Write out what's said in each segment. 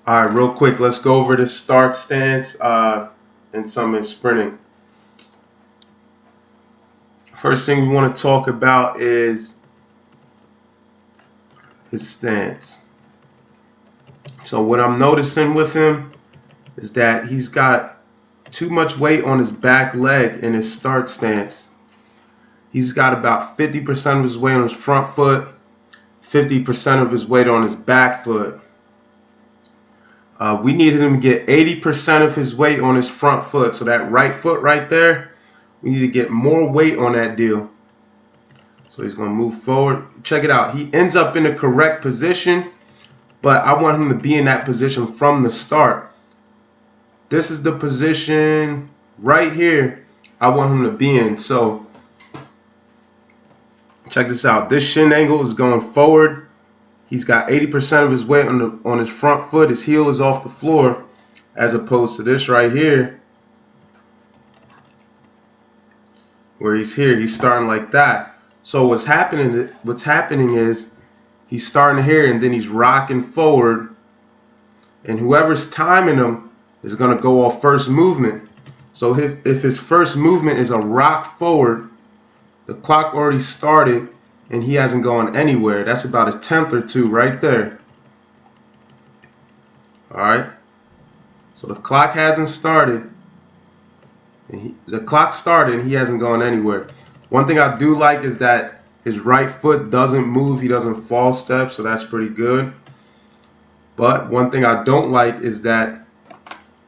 All right, real quick, let's go over the start stance and some in sprinting. First thing we want to talk about is his stance. So what I'm noticing with him is that he's got too much weight on his back leg in his start stance. He's got about 50% of his weight on his front foot, 50% of his weight on his back foot. We needed him to get 80% of his weight on his front foot. So that right foot right there, we need to get more weight on that deal. So he's going to move forward. Check it out. He ends up in the correct position, but I want him to be in that position from the start. This is the position right here I want him to be in. So check this out. This shin angle is going forward. He's got 80% of his weight on his front foot. His heel is off the floor, as opposed to this right here, where he's starting like that. So what's happening is he's starting here and then he's rocking forward, and whoever's timing him is going to go off first movement. So if his first movement is a rock forward, the clock already started and he hasn't gone anywhere. That's about a tenth or two right there. Alright, so the clock hasn't started, and the clock started and he hasn't gone anywhere. One thing I do like is that his right foot doesn't move, he doesn't fall step, so that's pretty good. But one thing I don't like is that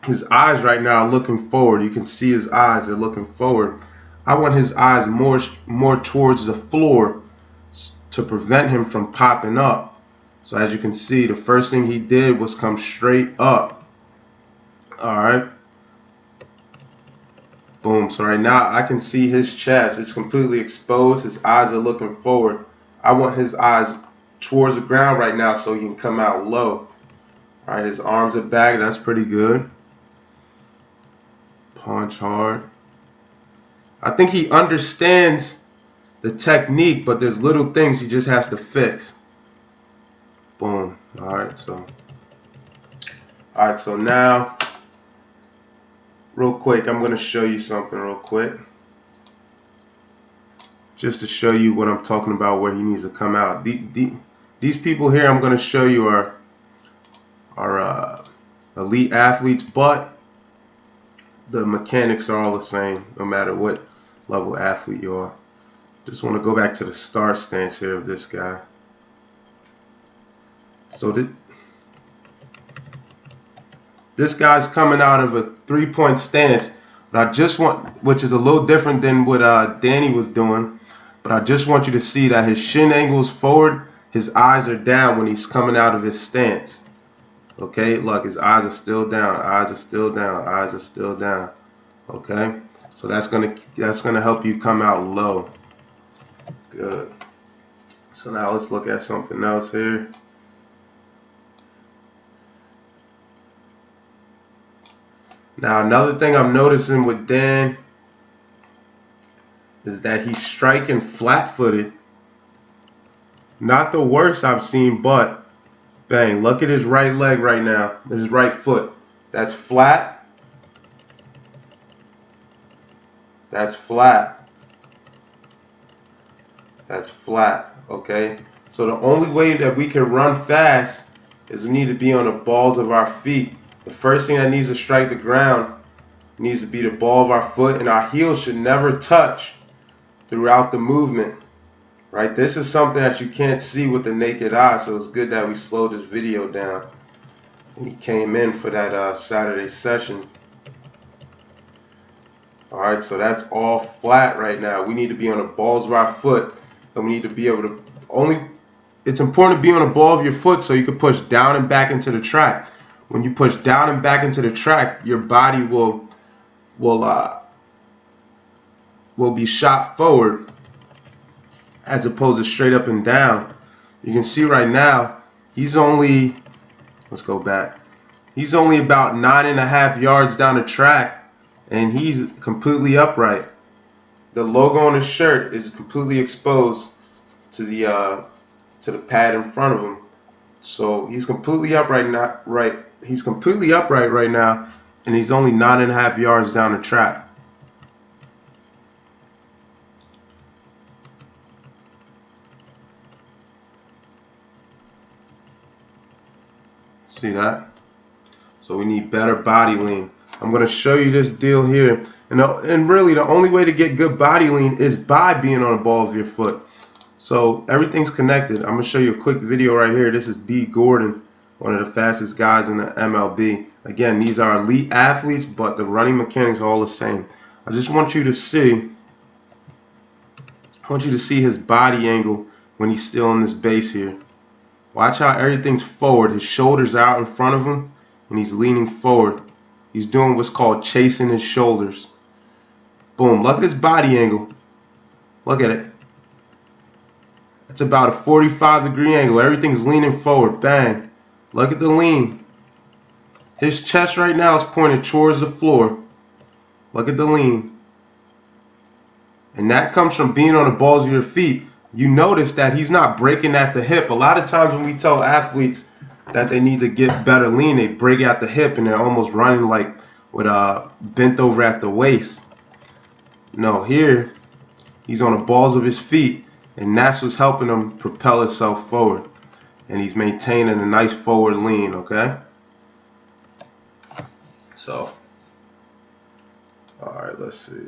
his eyes right now are looking forward. You can see his eyes are looking forward. I want his eyes more towards the floor to prevent him from popping up. So as you can see, the first thing he did was come straight up. Alright. Boom. So right now I can see his chest. It's completely exposed. His eyes are looking forward. I want his eyes towards the ground right now so he can come out low. Alright, his arms are back. That's pretty good. Punch hard. I think he understands the technique, but there's little things he just has to fix. Boom. Alright, so now real quick, I'm going to show you something real quick, just to show you what I'm talking about, where he needs to come out. These people here I'm going to show you are elite athletes, but the mechanics are all the same no matter what level athlete you are. Just want to go back to the start stance here of this guy. So this guy's coming out of a 3-point stance, but I just want, which is a little different than what Danny was doing, but I just want you to see that his shin angle is forward, his eyes are down when he's coming out of his stance. Okay, look, his eyes are still down, eyes are still down, eyes are still down. Okay, so that's gonna help you come out low. Good. So now let's look at something else here. Now another thing I'm noticing with Dan is that he's striking flat-footed. Not the worst I've seen, but bang, look at his right leg right now, his right foot. That's flat. That's flat. That's flat, okay? So the only way that we can run fast is we need to be on the balls of our feet. The first thing that needs to strike the ground needs to be the ball of our foot, and our heel should never touch throughout the movement, right? This is something that you can't see with the naked eye, so it's good that we slowed this video down and he came in for that Saturday session. Alright, so that's all flat right now. We need to be on the balls of our foot, and we need to be able to it's important to be on the ball of your foot so you can push down and back into the track. When you push down and back into the track, your body will be shot forward as opposed to straight up and down. You can see right now he's only, let's go back, he's only about 9.5 yards down the track and he's completely upright. The logo on his shirt is completely exposed to the pad in front of him. So he's completely upright now. He's completely upright right now, and he's only 9.5 yards down the track. See that? So we need better body lean. I'm going to show you this deal here. And really, the only way to get good body lean is by being on the ball of your foot. So everything's connected. I'm going to show you a quick video right here. This is D. Gordon, one of the fastest guys in the MLB. Again, these are elite athletes, but the running mechanics are all the same. I just want you to see, his body angle when he's still on this base here. Watch how everything's forward. His shoulders are out in front of him, and he's leaning forward. He's doing what's called chasing his shoulders. Boom. Look at his body angle. Look at it. It's about a 45-degree angle. Everything's leaning forward. Bang. Look at the lean. His chest right now is pointed towards the floor. Look at the lean. And that comes from being on the balls of your feet. You notice that he's not breaking at the hip. A lot of times when we tell athletes that they need to get better lean, they break at the hip and they're almost running like with bent over at the waist. No, here he's on the balls of his feet, and that's what's helping him propel himself forward. And he's maintaining a nice forward lean, okay? So, alright, let's see.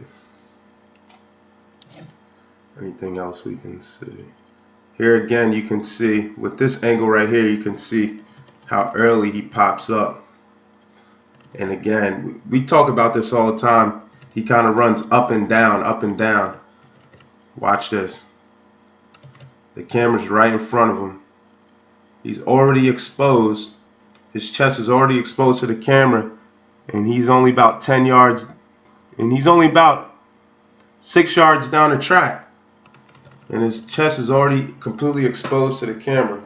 Anything else we can see? Here again, you can see, with this angle right here, you can see how early he pops up. And again, we talk about this all the time. He kind of runs up and down, up and down. Watch this. The camera's right in front of him. He's already exposed. His chest is already exposed to the camera, and he's only about 10 yards, and he's only about 6 yards down the track. And his chest is already completely exposed to the camera.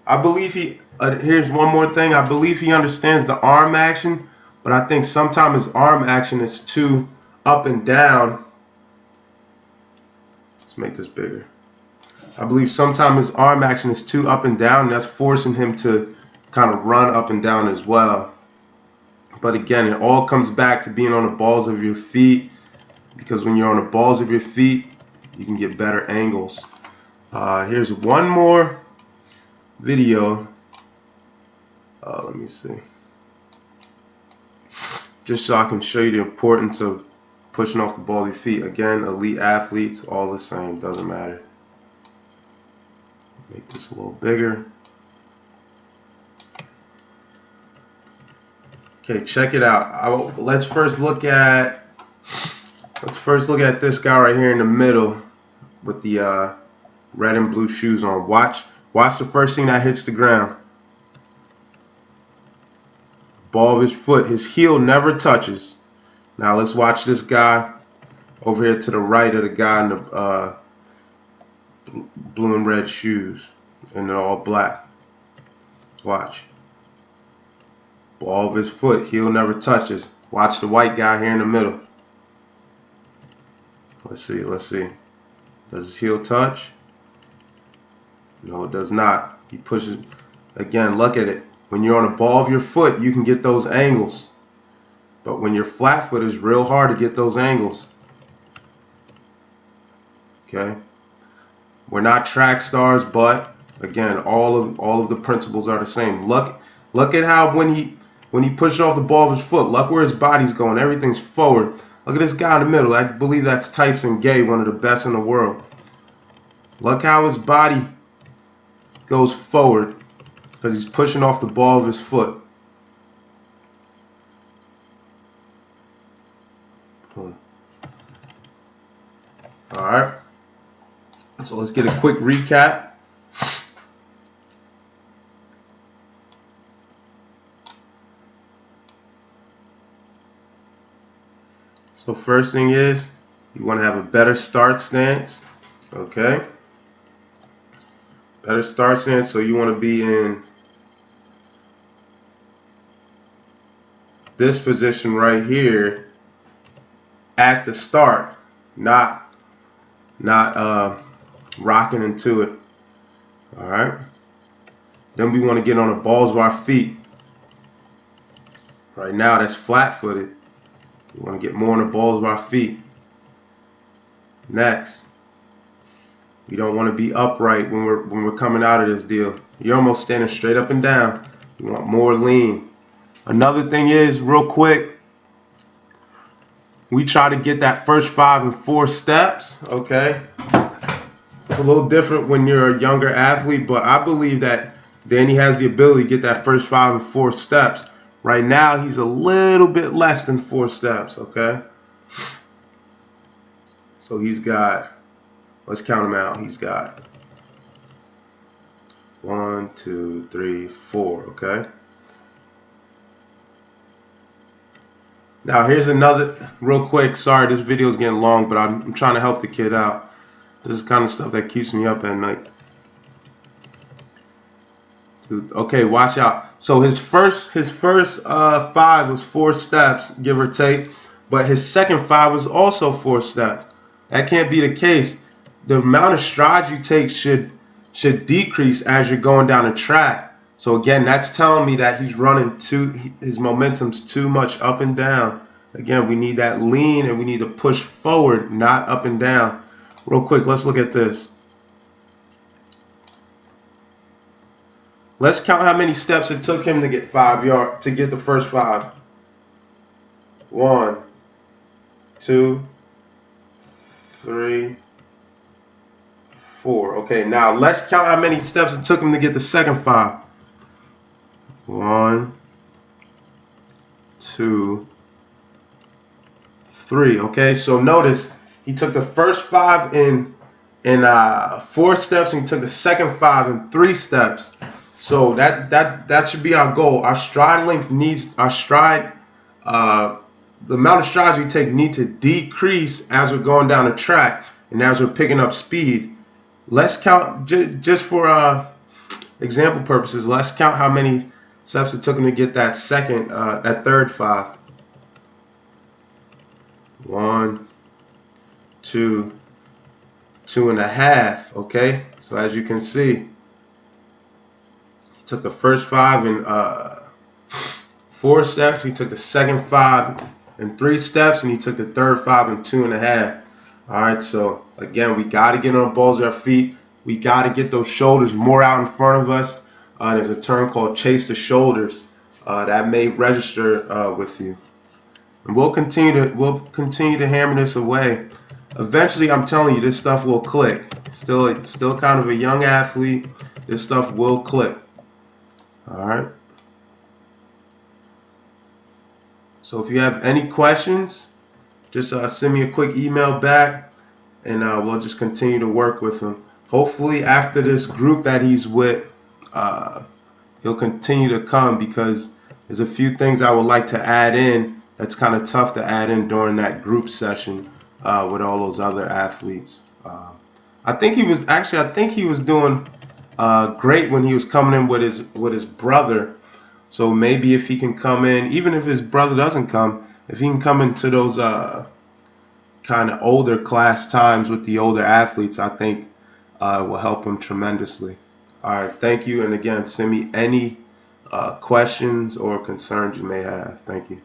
I believe he, here's one more thing, I believe he understands the arm action, but I think sometimes his arm action is too up and down. Let's make this bigger. I believe sometimes his arm action is too up and down, and that's forcing him to kind of run up and down as well. But again, it all comes back to being on the balls of your feet, because when you're on the balls of your feet, you can get better angles. Here's one more video. Let me see. Just so I can show you the importance of pushing off the ball of your feet. Again, elite athletes, all the same, doesn't matter. Make this a little bigger. Okay, check it out. Let's first look at this guy right here in the middle with the red and blue shoes on. Watch the first thing that hits the ground. Ball of his foot. His heel never touches. Now let's watch this guy over here to the right of the guy in the blue and red shoes, and they're all black. Watch. Ball of his foot. Heel never touches. Watch the white guy here in the middle. Let's see. Does his heel touch? No, it does not. He pushes. Again, look at it. When you're on the ball of your foot, you can get those angles. But when you're flat foot, it's real hard to get those angles. Okay? We're not track stars, but again, all of the principles are the same. Look at how when he pushes off the ball of his foot, look where his body's going. Everything's forward. Look at this guy in the middle. I believe that's Tyson Gay, one of the best in the world. Look how his body goes forward because he's pushing off the ball of his foot. Alright. So let's get a quick recap. So first thing is, you want to have a better start stance. Okay? Better start stance, so you want to be in this position right here at the start, not rocking into it. All right. Then we want to get on the balls of our feet. Right now, that's flat-footed. We want to get more on the balls of our feet. Next, we don't want to be upright when we're coming out of this deal. You're almost standing straight up and down. You want more lean. Another thing is, real quick, we try to get that first 5 and 4 steps. Okay, it's a little different when you're a younger athlete, but I believe that Danny has the ability to get that first 5 and 4 steps. Right now, he's a little bit less than 4 steps. Okay, so he's got. Let's count them out. He's got 1, 2, 3, 4. Okay. Now here's another, real quick. Sorry, this video is getting long, but I'm trying to help the kid out. This is kind of stuff that keeps me up at night. Dude, okay, watch out. So his first 5 was 4 steps, give or take, but his second 5 was also 4 steps. That can't be the case. The amount of strides you take should decrease as you're going down a track. So again, that's telling me that he's running his momentum's too much up and down. Again, we need that lean and we need to push forward, not up and down. Real quick, let's look at this. Let's count how many steps it took him to get the first 5. 1, 2, 3, 4. Okay, now let's count how many steps it took him to get the second 5. 1, 2, 3. Okay, so notice he took the first 5 in 4 steps, and he took the second 5 in 3 steps. So that should be our goal. Our stride length needs the amount of strides we take need to decrease as we're going down the track and as we're picking up speed. Let's count, just for example purposes, let's count how many steps it took him to get that third 5. 1, 2, 2.5. Okay, so as you can see, he took the first 5 in 4 steps. He took the second 5 in 3 steps, and he took the third 5 in 2.5. All right, so again, we got to get on the balls of our feet. We got to get those shoulders more out in front of us. There's a term called chase the shoulders that may register with you, and we'll continue to hammer this away. Eventually, I'm telling you, this stuff will click. Still kind of a young athlete. This stuff will click. All right. So if you have any questions, just send me a quick email back, and we'll just continue to work with him. Hopefully, after this group that he's with, he'll continue to come, because there's a few things I would like to add in that's kind of tough to add in during that group session with all those other athletes. I think he was doing great when he was coming in with his brother. So maybe if he can come in, even if his brother doesn't come, if he can come into those kind of older class times with the older athletes, I think will help him tremendously. All right, thank you. And again, send me any questions or concerns you may have. Thank you.